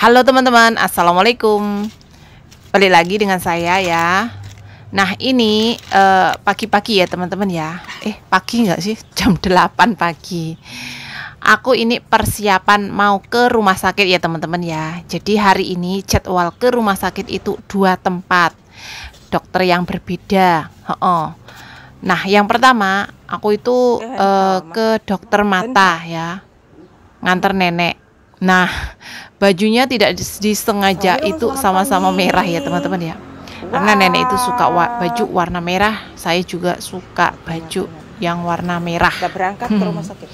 Halo teman-teman, assalamualaikum. Balik lagi dengan saya ya. Nah ini pagi-pagi ya teman-teman ya. Pagi nggak sih? Jam 8 pagi. Aku ini persiapan mau ke rumah sakit ya teman-teman ya. Jadi hari ini jadwal ke rumah sakit itu 2 tempat, dokter yang berbeda. Nah yang pertama aku itu ke dokter mata ya, nganter nenek. Nah bajunya tidak disengaja itu sama-sama merah ya teman-teman ya, karena nenek itu suka baju warna merah, saya juga suka baju yang warna merah. Udah berangkat ke rumah sakit.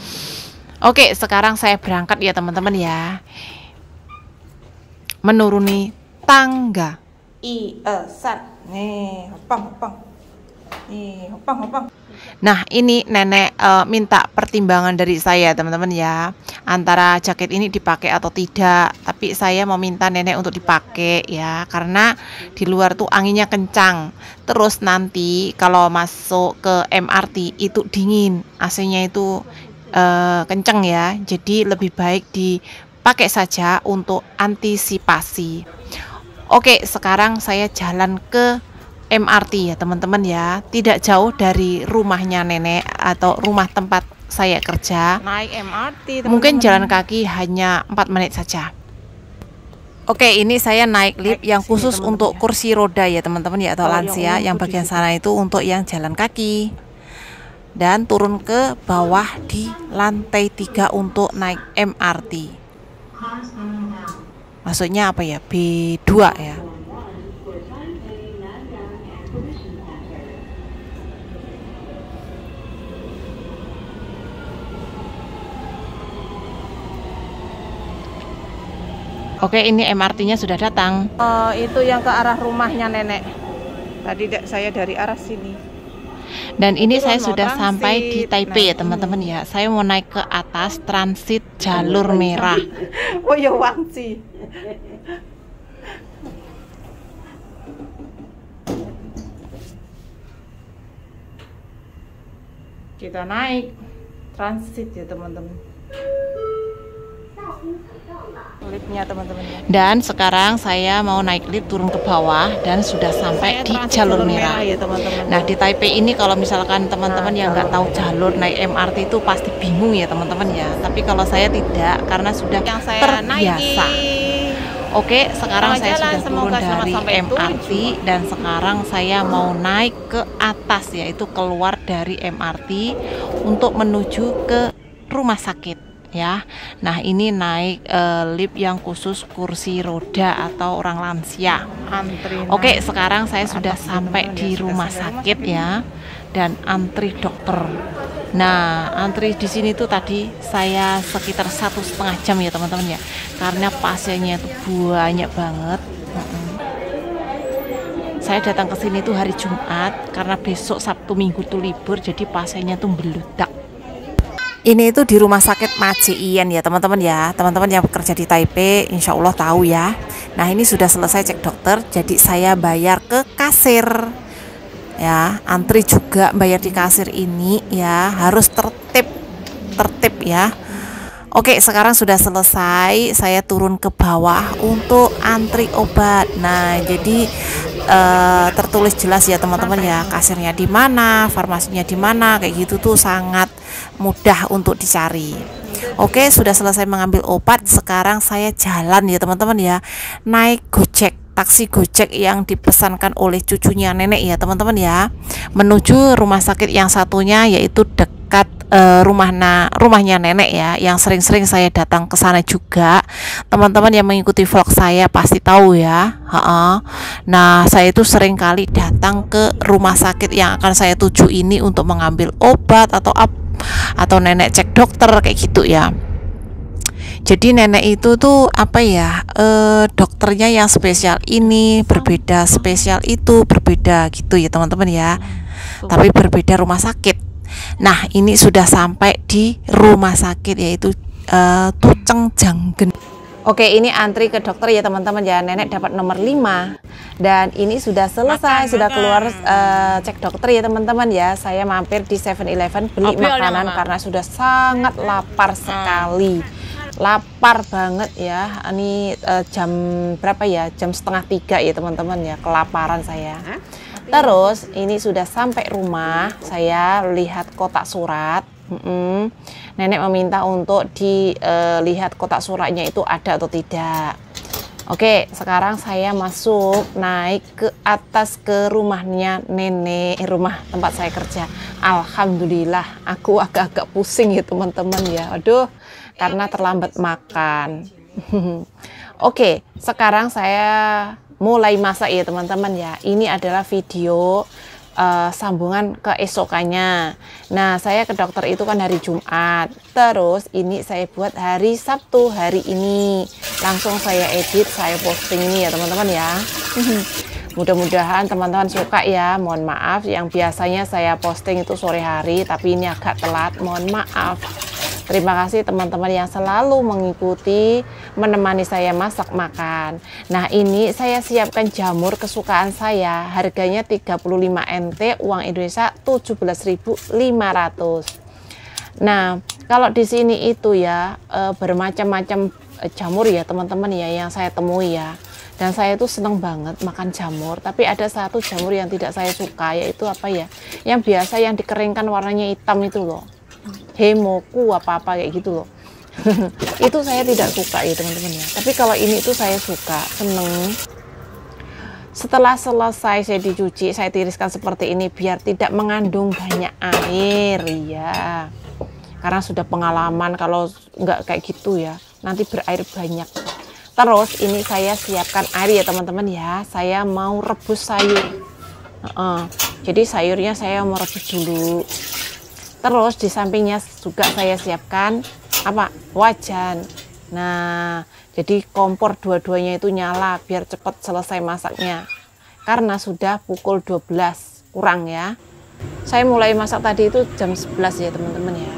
Oke, sekarang saya berangkat ya teman-teman ya, menuruni tangga. Nih, hopang. Nih, hopang. Nah ini nenek minta pertimbangan dari saya teman-teman ya, antara jaket ini dipakai atau tidak. Tapi saya mau minta nenek untuk dipakai ya, karena di luar tuh anginnya kencang. Terus nanti kalau masuk ke MRT itu dingin, AC-nya itu kencang ya. Jadi lebih baik dipakai saja untuk antisipasi. Oke, sekarang saya jalan ke MRT ya teman-teman ya, tidak jauh dari rumahnya nenek atau rumah tempat saya kerja. Naik MRT teman-teman. Mungkin jalan kaki hanya 4 menit saja. Oke, ini saya naik lift yang khusus untuk kursi roda ya teman-teman ya, atau lansia. Yang bagian sana itu untuk yang jalan kaki. Dan turun ke bawah di lantai 3 untuk naik MRT. Maksudnya apa ya? B2 ya. Oke, ini MRT-nya sudah datang. Itu yang ke arah rumahnya nenek. Tadi saya dari arah sini. Dan ini saya mau sudah transit. sampai di Taipei ya teman-teman ya. Saya mau naik ke atas transit jalur merah. Oh ya wangci. Kita naik transit ya teman-teman. Liftnya teman-teman ya. Dan sekarang saya mau naik lift turun ke bawah dan sudah sampai di jalur merah ya teman-teman. Nah di Taipei ini kalau misalkan teman-teman yang nggak tahu jalur naik MRT itu pasti bingung ya teman-teman ya. Tapi kalau saya tidak, karena sudah yang saya terbiasa. Oke, sekarang saya sudah turun dari MRT 7. dan sekarang saya mau naik ke atas, yaitu keluar dari MRT untuk menuju ke rumah sakit ya. Nah ini naik lift yang khusus kursi roda atau orang lansia. Oke, sekarang saya sudah sampai di rumah sakit ya, dan antri dokter. Nah antri di sini tuh tadi saya sekitar 1,5 jam ya teman-teman ya, karena pasiennya itu banyak banget. Saya datang ke sini tuh hari Jumat karena besok Sabtu Minggu tuh libur, jadi pasiennya tuh beludak. Ini itu di rumah sakit Majian ya teman-teman ya. Teman-teman yang bekerja di Taipei insya Allah tahu ya. Nah ini sudah selesai cek dokter, jadi saya bayar ke kasir ya. Antri juga bayar di kasir ini ya, harus tertib ya. Oke, sekarang sudah selesai, saya turun ke bawah untuk antri obat. Nah jadi tertulis jelas ya teman-teman ya, kasirnya di mana, farmasinya di mana, kayak gitu tuh sangat mudah untuk dicari. Oke, sudah selesai mengambil obat, sekarang saya jalan ya teman-teman ya, naik Gojek, taksi Gojek yang dipesankan oleh cucunya nenek ya teman-teman ya, menuju rumah sakit yang satunya, yaitu dekat rumahnya nenek ya, yang sering-sering saya datang ke sana juga. Teman-teman yang mengikuti vlog saya pasti tahu ya. Nah saya itu sering kali datang ke rumah sakit yang akan saya tuju ini untuk mengambil obat atau nenek cek dokter kayak gitu ya. Jadi nenek itu tuh apa ya, dokternya yang spesial ini berbeda, spesial itu berbeda gitu ya teman-teman ya. Tapi berbeda rumah sakit. Nah ini sudah sampai di rumah sakit, yaitu Tucheng Janggen. Oke, ini antri ke dokter ya teman-teman ya. Nenek dapat nomor 5 dan ini sudah selesai, sudah keluar cek dokter ya teman-teman ya. Saya mampir di 7-Eleven beli makanan karena sudah sangat lapar sekali. lapar banget ya. Ini jam berapa ya? Jam setengah 3 ya teman-teman ya, kelaparan saya. Terus ini sudah sampai rumah, saya lihat kotak surat. Nenek meminta untuk dilihat kotak suratnya itu ada atau tidak. Oke, sekarang saya masuk naik ke atas ke rumahnya nenek, rumah tempat saya kerja. Alhamdulillah, aku agak-agak pusing ya teman-teman ya. Aduh, karena terlambat makan. Oke, sekarang saya mulai masak ya teman-teman ya. Ini adalah video sambungan keesokannya. Nah, saya ke dokter itu kan hari Jumat. Terus ini saya buat hari Sabtu hari ini. Langsung saya edit, saya posting ini ya teman-teman ya. Mudah-mudahan teman-teman suka ya. Mohon maaf yang biasanya saya posting itu sore hari, tapi ini agak telat. Mohon maaf. Terima kasih teman-teman yang selalu mengikuti, menemani saya masak makan. Nah, ini saya siapkan jamur kesukaan saya. Harganya 35 NT, uang Indonesia 17.500. Nah, kalau di sini itu ya bermacam-macam jamur ya teman-teman ya yang saya temui ya. Dan saya itu seneng banget makan jamur, tapi ada satu jamur yang tidak saya suka, yaitu apa ya? Yang biasa yang dikeringkan warnanya hitam itu loh. Hemoku apa-apa kayak gitu loh. Itu saya tidak suka ya teman-teman ya. Tapi kalau ini itu saya suka, seneng. Setelah selesai saya dicuci, saya tiriskan seperti ini biar tidak mengandung banyak air ya. Karena sudah pengalaman kalau nggak kayak gitu ya, nanti berair banyak. Terus ini saya siapkan air ya teman-teman ya. Saya mau rebus sayur. Jadi sayurnya saya mau rebus dulu. Terus di sampingnya juga saya siapkan apa? Wajan. Nah, jadi kompor dua-duanya itu nyala biar cepat selesai masaknya. Karena sudah pukul 12 kurang ya. Saya mulai masak tadi itu jam 11 ya teman-teman ya.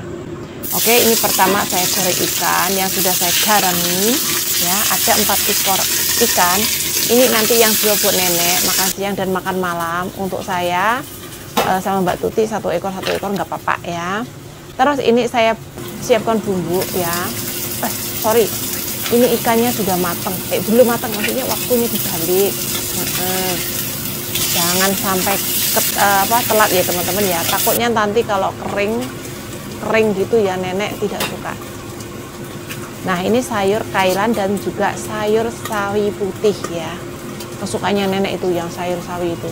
Oke, ini pertama saya goreng ikan yang sudah saya garami ya. Ada 4 ekor ikan. Ini nanti yang 2 buat nenek makan siang dan makan malam. Untuk saya sama Mbak Tuti 1 ekor nggak apa-apa ya. Terus ini saya siapkan bumbu ya. Sorry, ini ikannya sudah matang. Belum matang, maksudnya waktunya dibalik. Jangan sampai telat ya teman-teman ya. Takutnya nanti kalau kering gitu ya, nenek tidak suka. Nah, ini sayur kailan dan juga sayur sawi putih ya. Kesukaannya nenek itu yang sayur sawi itu.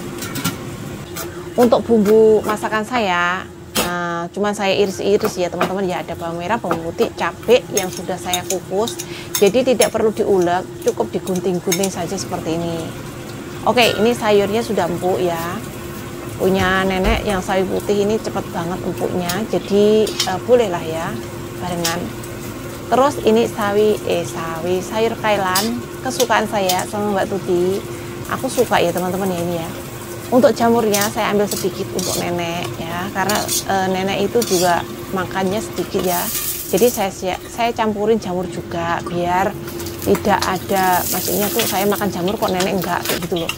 Untuk bumbu masakan saya, cuman saya iris-iris ya teman-teman ya. Ada bawang merah, bawang putih, cabai yang sudah saya kukus. Jadi tidak perlu diulek, cukup digunting-gunting saja seperti ini. Oke, ini sayurnya sudah empuk ya. Punya nenek yang sawi putih ini cepet banget empuknya. Jadi bolehlah ya barengan. Terus ini sayur kailan kesukaan saya sama Mbak Tuti. Aku suka ya teman-teman ya ini ya. Untuk jamurnya saya ambil sedikit untuk nenek ya, karena nenek itu juga makannya sedikit ya. Jadi saya campurin jamur juga biar tidak ada, maksudnya tuh saya makan jamur kok nenek enggak kayak gitu loh.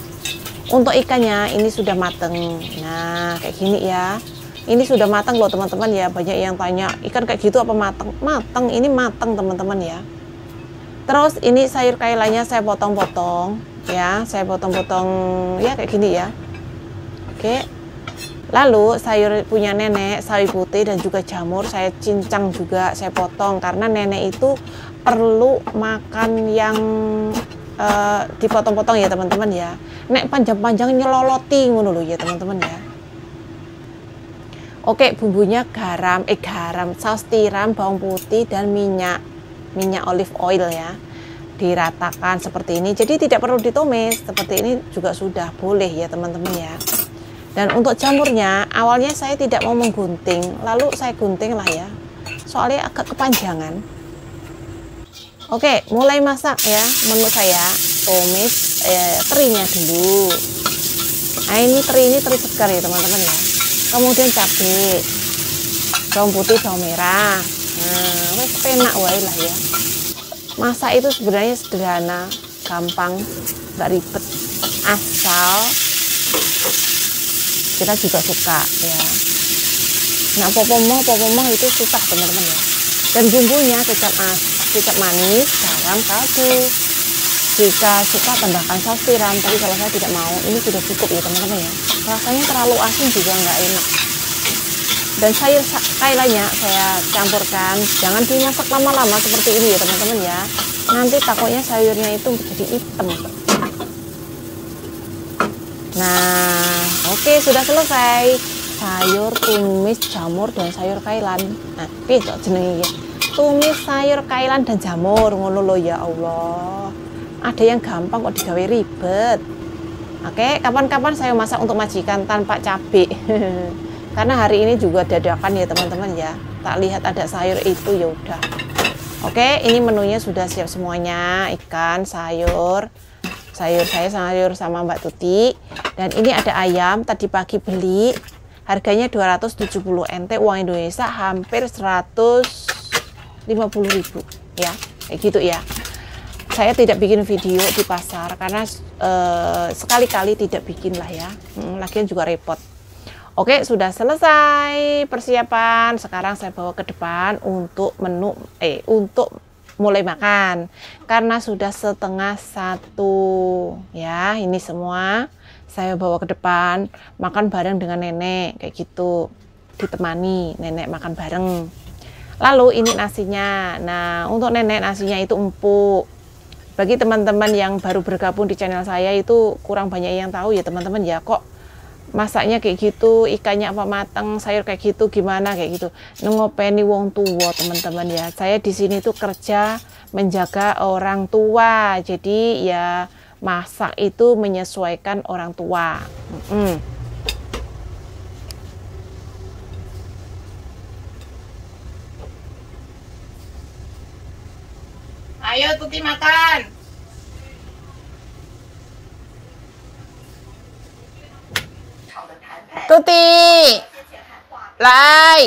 Untuk ikannya ini sudah mateng. Nah, kayak gini ya. Ini sudah matang loh teman-teman ya. Banyak yang tanya, ikan kayak gitu apa mateng? Mateng, ini mateng teman-teman ya. Terus ini sayur kailannya saya potong-potong ya. Saya potong-potong ya kayak gini ya. Oke, lalu sayur punya nenek, sawi putih dan juga jamur saya cincang juga, saya potong karena nenek itu perlu makan yang dipotong-potong ya teman-teman ya. Nek panjang-panjang nyeloloti ngono lho ya teman-teman ya. Oke, bumbunya garam, saus tiram, bawang putih dan minyak olive oil ya. Diratakan seperti ini. Jadi tidak perlu ditumis, seperti ini juga sudah boleh ya teman-teman ya. Dan untuk jamurnya, awalnya saya tidak mau menggunting, lalu saya gunting lah ya, soalnya agak kepanjangan. Oke, mulai masak ya, menu saya tumis terinya dulu. Nah, ini teri segar ya teman-teman ya. Kemudian cabai, bawang putih, bawang merah. Nah, wes penak wae lah ya. Masak itu sebenarnya sederhana, gampang, nggak ribet, asal kita juga suka ya. Nah, popomo itu susah teman-teman ya. Dan bumbunya kecap Kecap manis, garam, kaldu. Jika suka tambahkan saus tiram, tapi kalau saya tidak mau, ini sudah cukup ya teman-teman ya. Rasanya terlalu asin juga nggak enak. Dan sayur kailannya saya campurkan, jangan dimasak lama-lama seperti ini ya teman-teman ya. Nanti takutnya sayurnya itu jadi hitam. Nah, oke, sudah selesai. Sayur tumis jamur dan sayur kailan. Nah, besok jenenge ya. Tumis sayur kailan dan jamur, ngono lo ya Allah. Ada yang gampang kok digawe ribet. Oke, kapan-kapan saya masak untuk majikan tanpa cabai. Karena hari ini juga dadakan ya teman-teman ya. Tak lihat ada sayur itu ya udah. Oke, ini menunya sudah siap semuanya. Ikan, sayur saya sayur sama Mbak Tuti. Dan ini ada ayam, tadi pagi beli. Harganya 270 NT, uang Indonesia hampir 150.000 ya. Kayak gitu ya. Saya tidak bikin video di pasar karena sekali-kali tidak bikin lah ya. Lagian juga repot. Oke, sudah selesai persiapan. Sekarang saya bawa ke depan untuk menu untuk mulai makan. Karena sudah 12:30 ya. Ini semua saya bawa ke depan, makan bareng dengan nenek kayak gitu. Ditemani nenek makan bareng. Lalu ini nasinya. Nah, untuk nenek nasinya itu empuk. Bagi teman-teman yang baru bergabung di channel saya itu kurang banyak yang tahu ya teman-teman ya, kok masaknya kayak gitu, ikannya apa matang, sayur kayak gitu gimana kayak gitu. Ngopeni wong tua teman-teman ya. Saya di sini tuh kerja menjaga orang tua. Jadi ya masak itu menyesuaikan orang tua. Ayo Tuti makan. Tuti, lại.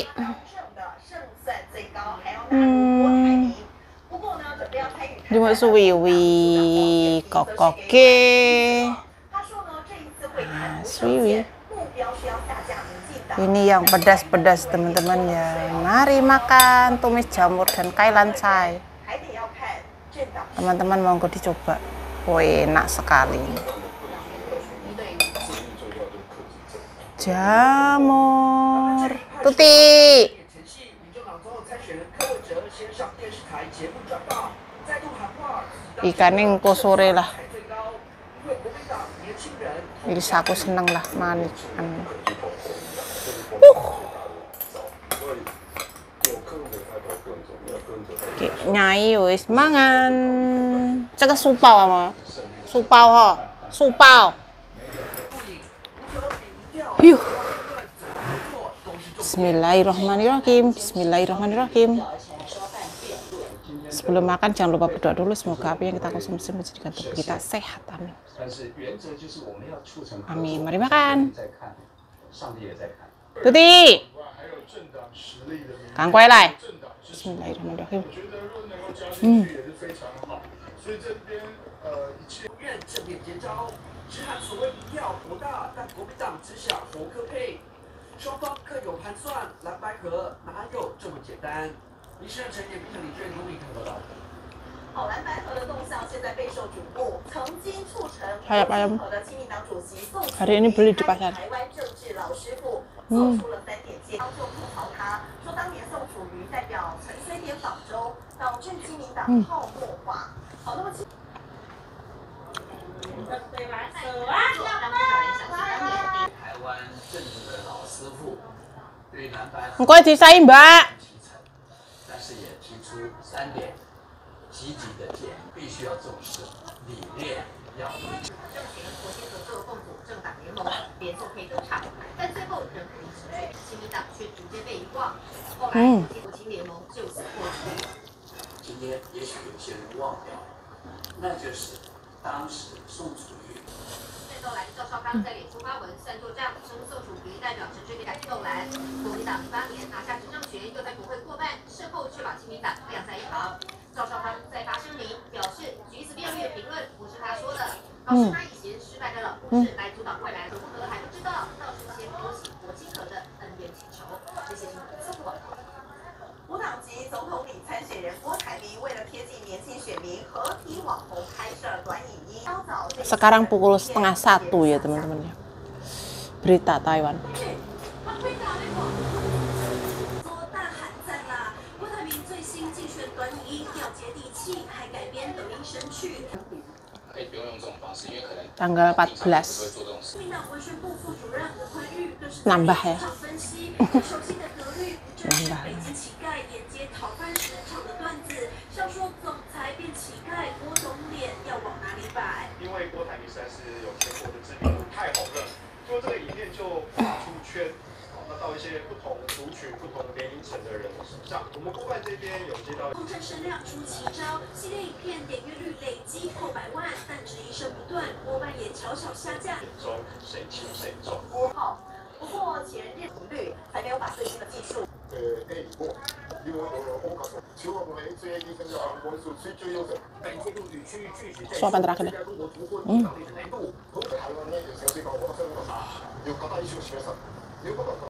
Nhưng mà suy vì có kê. Suy. Ini yang pedas-pedas teman-teman ya. Mari makan tumis jamur dan kailan cai. Teman-teman mau dicoba. Oh, enak sekali. Jamur. Tuti. Ikannya engko sore lah. Jadi aku seneng lah manis. Nyai wis mangan. Cek supau ama. Supau ho. Supau. Yuh. Bismillahirrahmanirrahim. Bismillahirrahmanirrahim. Sebelum makan jangan lupa berdoa dulu, semoga apa yang kita konsumsi menjadikan tubuh kita sehat. Amin. Amin. Mari makan. Tuti. Kang quay lại. Bismillahirrahmanirrahim. Sayap ayam. Hari ini beli di pasar. Engko disai, Mbak. 但是也提出3点积极的建议，必须要重视理念，要政协国际合作共组政党联盟连坐配登场，但最后仍可以持续，亲民党却逐渐被遗忘。后来国青联盟就此破局。今天也许有些人忘掉了，那就是当时宋楚瑜。最后来赵少康在脸书发文算作账，称宋楚瑜代表陈水扁动蓝，国民党18年拿下执政权，又在国会过半，事后却把亲民党晾在一旁。赵少康再发声明表示，橘子辩论评论不是他说的，而是他以前失败的老故事来主导未来，可不可还不知道，到时先勾起国亲和的恩怨情仇。这些新闻速度。无党籍总统里参选人郭台铭为了贴 sekarang pukul 12:30 ya teman-teman ya. Berita Taiwan. Tanggal 14. Nambah ya. Nambah. 因为郭台铭实在是有全国的知名度，太红了，就这个影片就出圈，那到一些不同族群、不同年龄层的人手上。我们郭办这边有接到。洪承声亮出奇招，系列影片点阅率累积破100万，但质疑声不断，郭办也悄悄下架。中谁轻谁重？好，不过前任率还没有把最新的技术。Suapan terakhir deh.